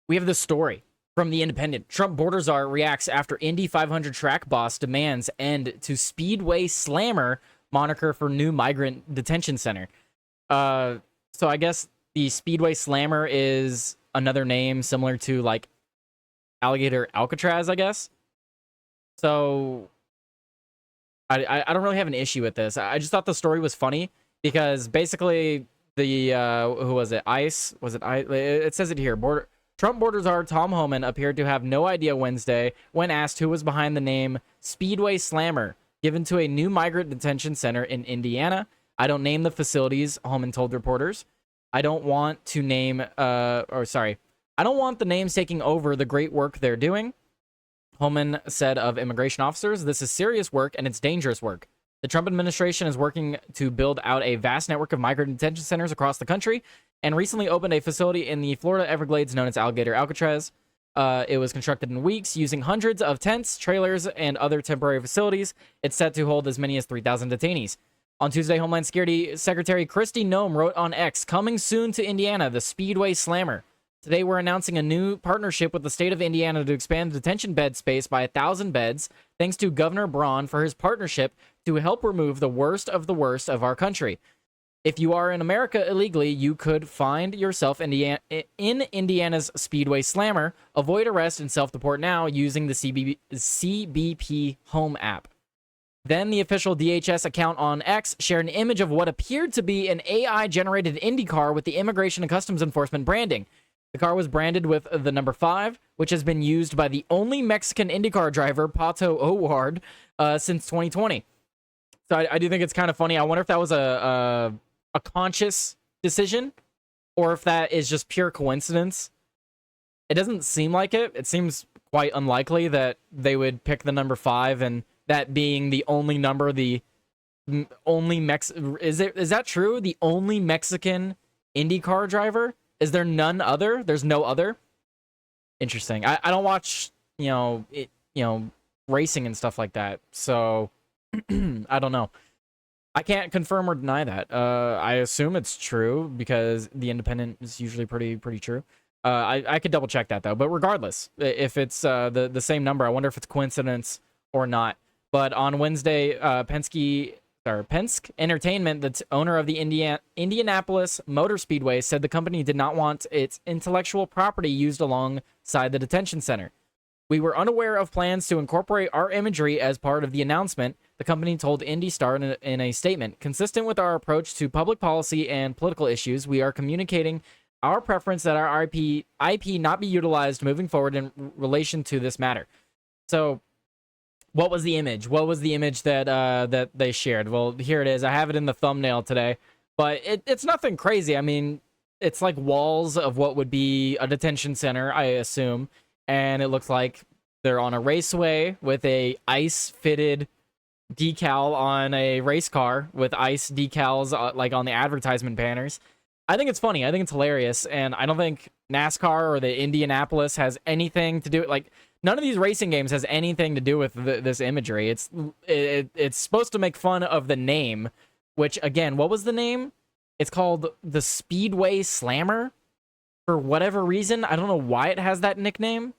We have this story from The Independent. Trump border czar reacts after Indy 500 track boss demands end to Speedway Slammer moniker for new migrant detention center. So I guess the Speedway Slammer is another name similar to like Alligator Alcatraz, I guess. So I don't really have an issue with this. I just thought the story was funny because basically the who was it? ICE was it? It says it here. Trump border czar Tom Homan appeared to have no idea Wednesday when asked who was behind the name Speedway Slammer, given to a new migrant detention center in Indiana. I don't name the facilities, Homan told reporters. I don't want to name, I don't want the names taking over the great work they're doing. Homan said of immigration officers, this is serious work and it's dangerous work. The Trump administration is working to build out a vast network of migrant detention centers across the country and recently opened a facility in the Florida Everglades known as Alligator Alcatraz. It was constructed in weeks using hundreds of tents, trailers, and other temporary facilities. It's set to hold as many as 3,000 detainees. On Tuesday, Homeland Security Secretary Kristi Noem wrote on X, coming soon to Indiana, the Speedway Slammer. Today, we're announcing a new partnership with the state of Indiana to expand the detention bed space by 1,000 beds, thanks to Governor Braun for his partnership to help remove the worst of our country. If you are in America illegally, you could find yourself in Indiana's Speedway Slammer. Avoid arrest and self-deport now using the CBP Home app. Then the official DHS account on X shared an image of what appeared to be an AI-generated Indy car with the Immigration and Customs Enforcement branding. The car was branded with the number 5, which has been used by the only Mexican IndyCar driver, Pato O'Ward, since 2020. So I do think it's kind of funny. I wonder if that was a conscious decision or if that is just pure coincidence. It doesn't seem like it. It seems quite unlikely that they would pick the number 5 and that being the only number, the only is that true? The only Mexican IndyCar driver? Is there none other? There's no other? Interesting. I don't watch, racing and stuff like that. So I don't know. I can't confirm or deny that. I assume it's true because The Independent is usually pretty true. I could double check that though. But regardless, if it's the same number, I wonder if it's coincidence or not. But on Wednesday, Penske Entertainment, the owner of the Indianapolis Motor Speedway, said the company did not want its intellectual property used alongside the detention center. We were unaware of plans to incorporate our imagery as part of the announcement, the company told Indy Star in a statement. Consistent with our approach to public policy and political issues, we are communicating our preference that our IP not be utilized moving forward in relation to this matter. So, what was the image? What was the image that they shared? Well, here it is. I have it in the thumbnail today, but it's nothing crazy. I mean, it's like walls of what would be a detention center, I assume, and it looks like they're on a raceway with a ICE-fitted decal on a race car with ICE decals like on the advertisement banners. I think it's funny. I think it's hilarious, and I don't think NASCAR or the Indianapolis has anything to do. Like, none of these racing games has anything to do with this imagery. It's supposed to make fun of the name, which, again, what was the name? It's called the Speedway Slammer for whatever reason. I don't know why it has that nickname,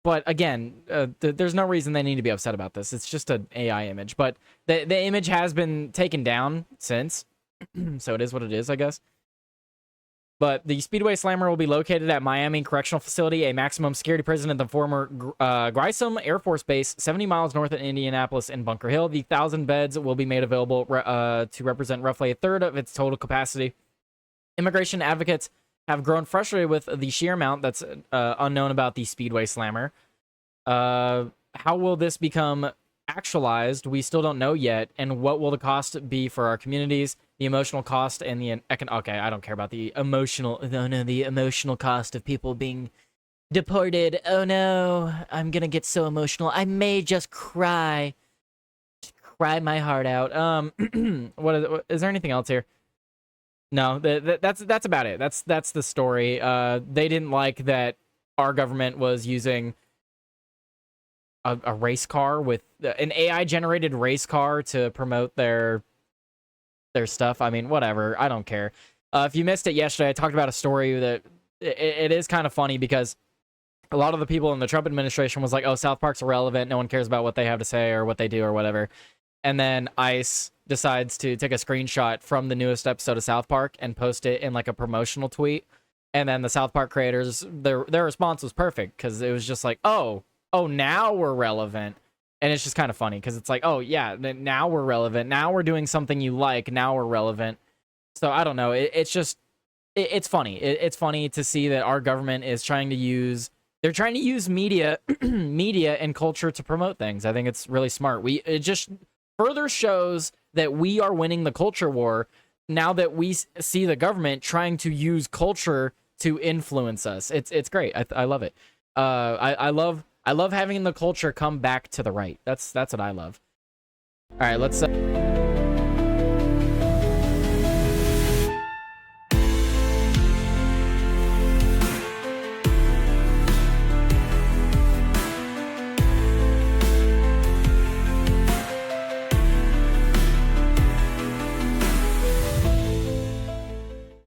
but again, there's no reason they need to be upset about this. It's just an AI image, but the image has been taken down since, so it is what it is, I guess. But the Speedway Slammer will be located at Miami Correctional Facility, a maximum security prison at the former Grissom Air Force Base, 70 miles north of Indianapolis in Bunker Hill. The 1,000 beds will be made available to represent roughly a third of its total capacity. Immigration advocates have grown frustrated with the sheer amount that's unknown about the Speedway Slammer. How will this become actualized? We still don't know yet. And what will the cost be for our communities? The emotional cost and the okay, I don't care about the emotional. No, the emotional cost of people being deported. Oh no, I'm gonna get so emotional. I may just cry my heart out. What is there anything else here? No, that's about it. That's the story. They didn't like that our government was using a race car with an AI generated race car to promote their stuff. I mean, whatever. I don't care. If you missed it yesterday, I talked about a story that it is kind of funny because a lot of the people in the Trump administration was like, oh, South Park's irrelevant. No one cares about what they have to say or what they do or whatever. And then ICE decides to take a screenshot from the newest episode of South Park and post it in like a promotional tweet. And then the South Park creators, their response was perfect because it was just like, oh, now we're relevant. And it's just kind of funny because it's like, oh, yeah, now we're relevant. Now we're doing something you like. Now we're relevant. So I don't know. It's just, it's funny. It's funny to see that our government is trying to use, they're trying to use media, media and culture to promote things. I think it's really smart. It just further shows that we are winning the culture war now that we see the government trying to use culture to influence us. It's great. I love it. I love having the culture come back to the right. That's what I love. All right, let's